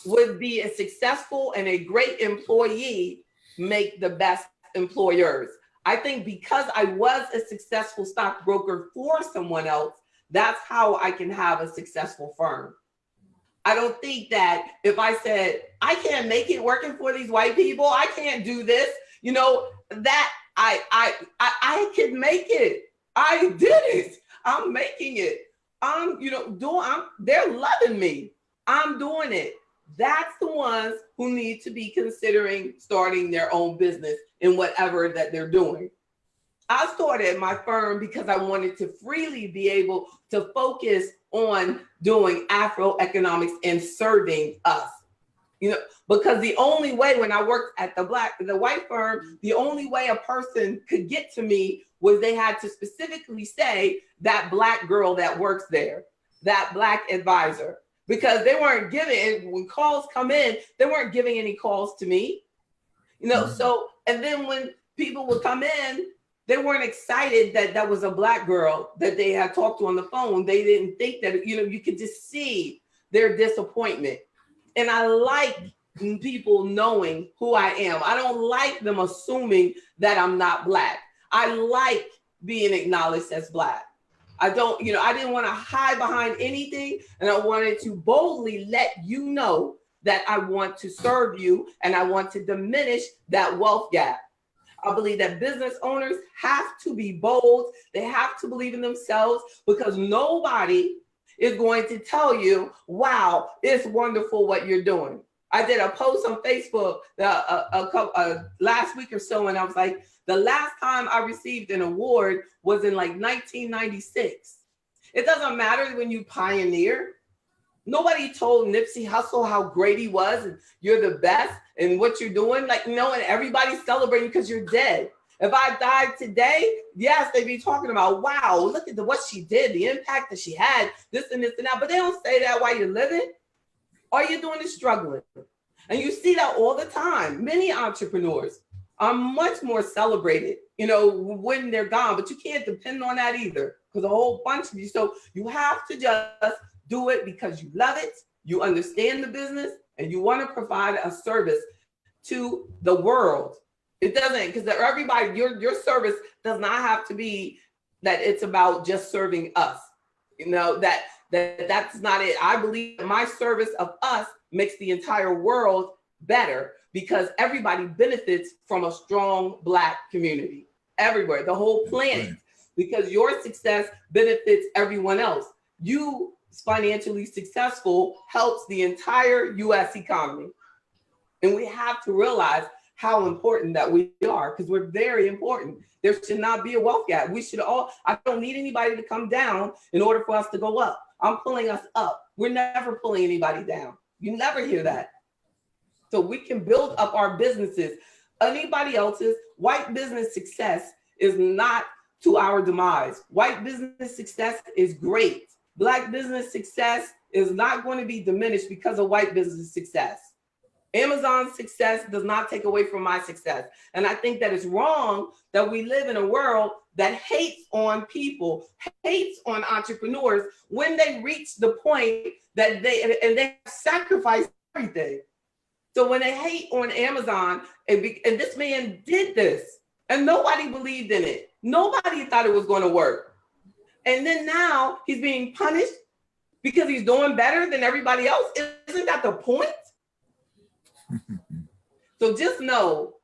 [SPEAKER 1] would be a successful and a great employee make the best employers. I think because I was a successful stockbroker for someone else, that's how I can have a successful firm. I don't think that if I said, I can't make it working for these white people, I can't do this, that I can make it. I did it. I'm making it. They're loving me. I'm doing it. That's the ones who need to be considering starting their own business in whatever that they're doing. I started my firm because I wanted to freely be able to focus on doing AfroEconomics and serving us. Because the only way, when I worked at the white firm, the only way a person could get to me was they had to specifically say that Black girl that works there, that Black advisor, because they weren't giving, when calls come in, they weren't giving any calls to me, So, and then when people would come in, they weren't excited that that was a Black girl that they had talked to on the phone. They didn't think that, you could just see their disappointment. And I like people knowing who I am. I don't like them assuming that I'm not Black. I like being acknowledged as Black. I don't, I didn't want to hide behind anything. And I wanted to boldly let you know that I want to serve you and I want to diminish that wealth gap. I believe that business owners have to be bold. They have to believe in themselves, because nobody is going to tell you, wow, it's wonderful what you're doing. I did a post on Facebook last week or so, and I was like, the last time I received an award was in like 1996. It doesn't matter when you pioneer. Nobody told Nipsey Hussle how great he was and you're the best and what you're doing. And everybody's celebrating because you're dead. If I died today, yes, they'd be talking about, wow, look at what she did, the impact that she had, this and this and that. But they don't say that while you're living. All you're doing is struggling. And you see that all the time. Many entrepreneurs are much more celebrated, when they're gone. But you can't depend on that either, because a whole bunch of you. So you have to just do it because you love it, you understand the business, and you want to provide a service to the world. It doesn't, because everybody, your service does not have to be that it's about just serving us. That's not it. I believe my service of us makes the entire world better, because everybody benefits from a strong Black community everywhere, the whole planet, because your success benefits everyone else. You financially successful helps the entire U.S. economy. And we have to realize how important that we are, because we're very important. There should not be a wealth gap. I don't need anybody to come down in order for us to go up. I'm pulling us up. We're never pulling anybody down. You never hear that. So we can build up our businesses. Anybody else's white business success is not to our demise. White business success is great. Black business success is not going to be diminished because of white business success. Amazon's success does not take away from my success. And I think that it's wrong that we live in a world that hates on people, hates on entrepreneurs when they reach the point that they sacrifice everything. So when they hate on Amazon, and this man did this, and nobody believed in it. Nobody thought it was going to work. And then now he's being punished because he's doing better than everybody else. Isn't that the point? So just know,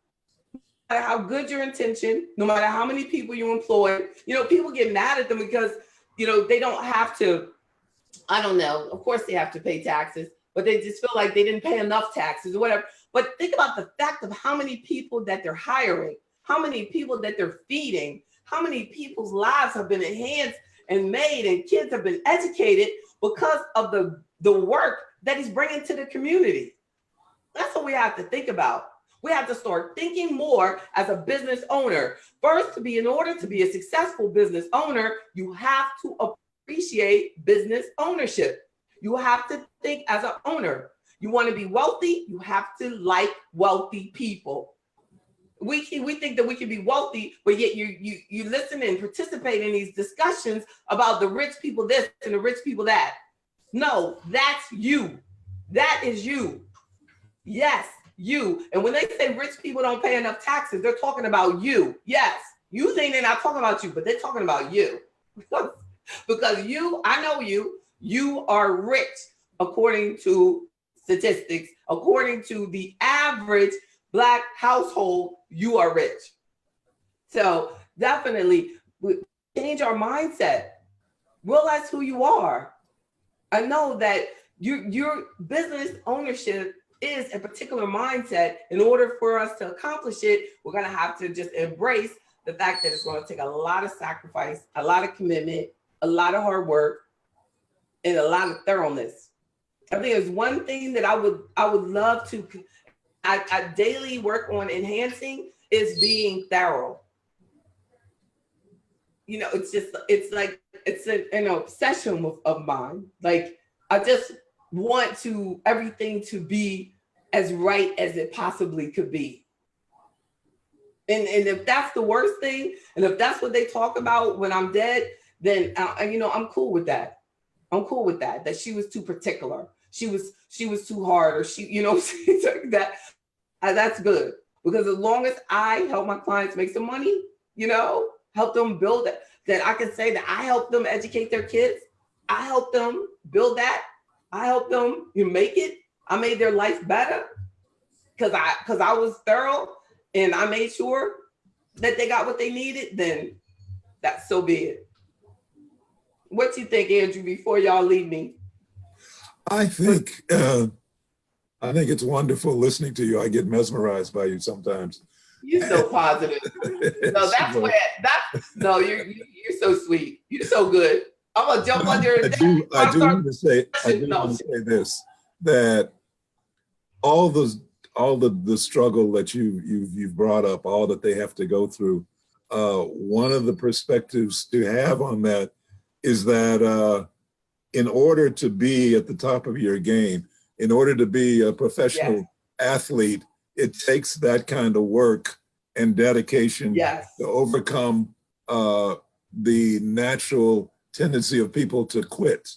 [SPEAKER 1] no matter how good your intention, no matter how many people you employ, people get mad at them because, they don't have to, I don't know, of course they have to pay taxes, but they just feel like they didn't pay enough taxes or whatever. But think about the fact of how many people that they're hiring, how many people that they're feeding, how many people's lives have been enhanced and made, and kids have been educated because of the work that he's bringing to the community. That's what we have to think about. We have to start thinking more as a business owner. First, in order to be a successful business owner, you have to appreciate business ownership. You have to think as an owner. You want to be wealthy, you have to like wealthy people. We think that we can be wealthy, but yet you listen and participate in these discussions about the rich people this and the rich people that. No, that's you. That is you. Yes, you. And when they say rich people don't pay enough taxes, they're talking about you. Yes, you think they're not talking about you, but they're talking about you. Because I know you are rich according to statistics, according to the average Black household, you are rich. So definitely change our mindset, realize who you are. I know that your business ownership is a particular mindset. In order for us to accomplish it, we're going to have to just embrace the fact that it's going to take a lot of sacrifice, a lot of commitment, a lot of hard work, and a lot of thoroughness. I think there's one thing that I would love to, I daily work on enhancing is being thorough. It's an obsession of mine. Like, I just want everything to be as right as it possibly could be. And if that's the worst thing, and if that's what they talk about when I'm dead, then I'm cool with that. I'm cool with that. That she was too particular. She was too hard, or that. That's good, because as long as I help my clients make some money, help them build it, that I can say that I help them educate their kids. I help them build that. I help them make it. I made their life better because I was thorough and I made sure that they got what they needed. Then that's so be it. What you think, Andrew, before y'all leave me?
[SPEAKER 3] I think it's wonderful listening to you. I get mesmerized by you sometimes.
[SPEAKER 1] You're so positive. No, you're so sweet. You're so good. I'm gonna jump on there.
[SPEAKER 3] I do want to say this, that all the struggle that you've brought up, all that they have to go through. One of the perspectives to have on that is that in order to be at the top of your game, in order to be a professional athlete, it takes that kind of work and dedication to overcome the natural tendency of people to quit.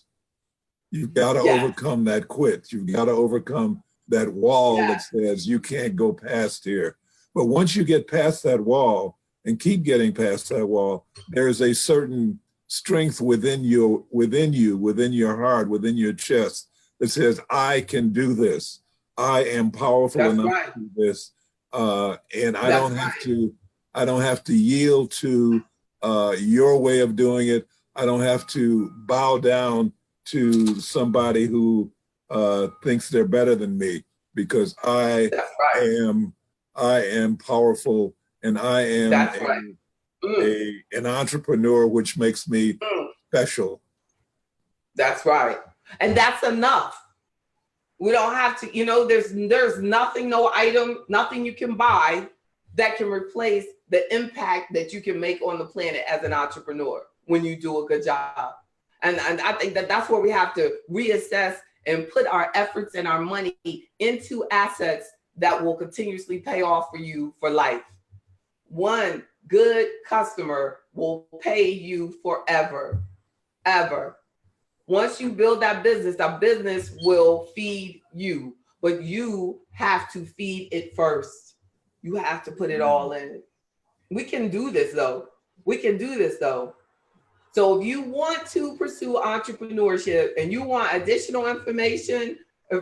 [SPEAKER 3] You've got to overcome that quit. You've got to overcome that wall that says you can't go past here. But once you get past that wall and keep getting past that wall, there's a certain strength within your heart, within your chest that says, I can do this. I am powerful enough to do this. And I don't have to yield to your way of doing it. I don't have to bow down to somebody who thinks they're better than me, because I am powerful, and I am an entrepreneur, which makes me special.
[SPEAKER 1] That's right. And that's enough. We don't have to, there's nothing, no item, nothing you can buy that can replace the impact that you can make on the planet as an entrepreneur when you do a good job. And I think that that's where we have to reassess and put our efforts and our money into assets that will continuously pay off for you for life. One good customer will pay you forever, ever. Once you build that business will feed you, but you have to feed it first. You have to put it all in. We can do this though. We can do this though. So if you want to pursue entrepreneurship and you want additional information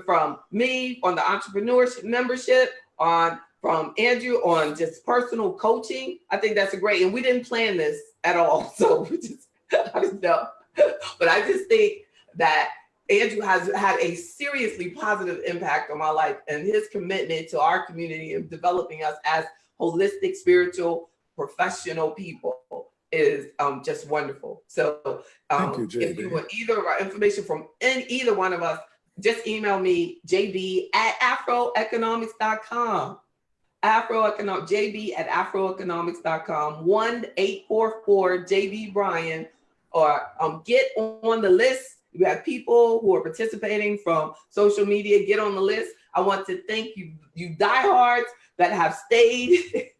[SPEAKER 1] from me on the entrepreneurship membership, from Andrew on just personal coaching, I think that's a great, and we didn't plan this at all. So we just, I don't know. But I just think that Andrew has had a seriously positive impact on my life, and his commitment to our community and developing us as holistic, spiritual, professional people is just wonderful. So
[SPEAKER 3] Thank you, JB.
[SPEAKER 1] If you want either of our information from either one of us, just email me, jb@afroeconomics.com. jb@afroeconomics.com, 1-844-JB Bryan, or get on the list. We have people who are participating from social media. Get on the list. I want to thank you diehards that have stayed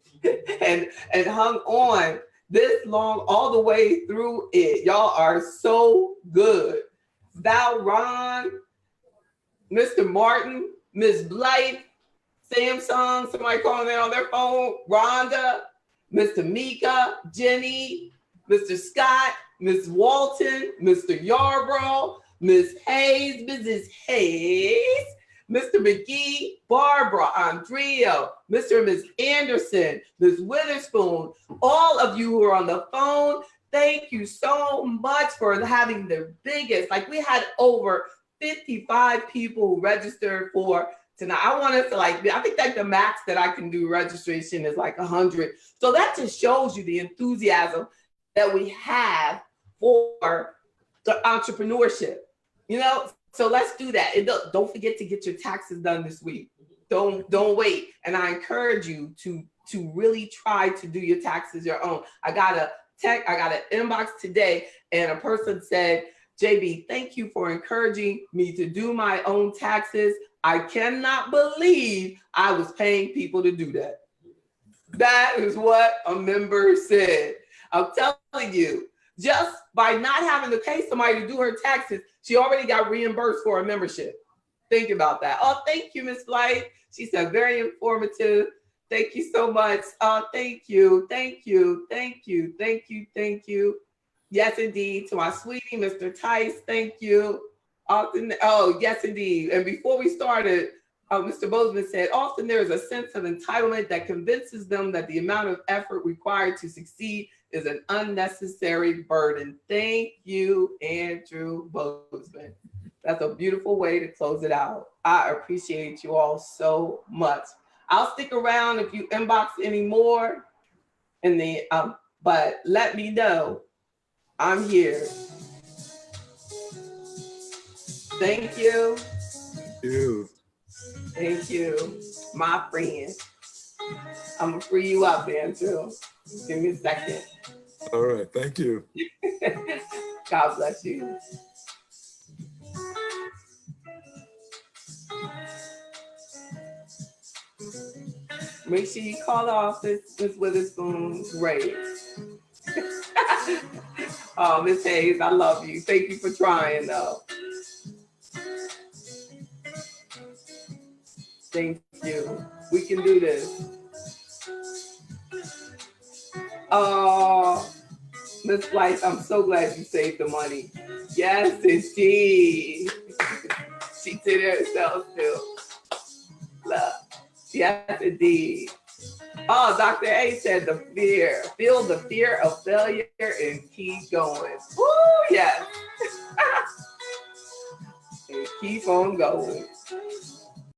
[SPEAKER 1] and hung on this long all the way through it. Y'all are so good. Val, Ron, Mr. Martin, Ms. Blythe, Samsung, somebody calling in on their phone, Rhonda, Mr. Mika, Jenny, Mr. Scott, Ms. Walton, Mr. Yarbrough, Ms. Hayes, Mrs. Hayes, Mr. McGee, Barbara, Andrea, Mr. and Ms. Anderson, Ms. Witherspoon, all of you who are on the phone, thank you so much for having the biggest, like we had over 55 people who registered for tonight. I want us to I think that the max that I can do registration is like 100. So that just shows you the enthusiasm that we have for the entrepreneurship, So let's do that. And don't forget to get your taxes done this week. Don't wait. And I encourage you to really try to do your taxes your own. I got an inbox today, and a person said, JB, thank you for encouraging me to do my own taxes. I cannot believe I was paying people to do that. That is what a member said. I'm telling you, just by not having to pay somebody to do her taxes, she already got reimbursed for a membership. Think about that. Oh, thank you, Ms. Blythe. She said, very informative. Thank you so much. Oh, thank you. Thank you. Thank you. Thank you. Thank you. Yes, indeed. To my sweetie, Mr. Tice, thank you. Often, oh, yes, indeed. And before we started, Mr. Bozeman said, often there is a sense of entitlement that convinces them that the amount of effort required to succeed is an unnecessary burden. Thank you, Andrew Bozeman. That's a beautiful way to close it out. I appreciate you all so much. I'll stick around if you inbox any more, but let me know. I'm here. Thank you.
[SPEAKER 3] Thank you.
[SPEAKER 1] Thank you, my friend. I'm gonna free you up, Andrew. Give me a second.
[SPEAKER 3] All right, thank you.
[SPEAKER 1] God bless you. Make sure you call the office, Ms. Witherspoon. Great. Oh, Ms. Hayes, I love you. Thank you for trying, though. Thank you. We can do this. Oh, Ms. Blythe, I'm so glad you saved the money. Yes, indeed. She did it herself, too. Love. Yes, indeed. Oh, Dr. A said the fear. Feel the fear of failure and keep going. Woo, yes. And keep on going.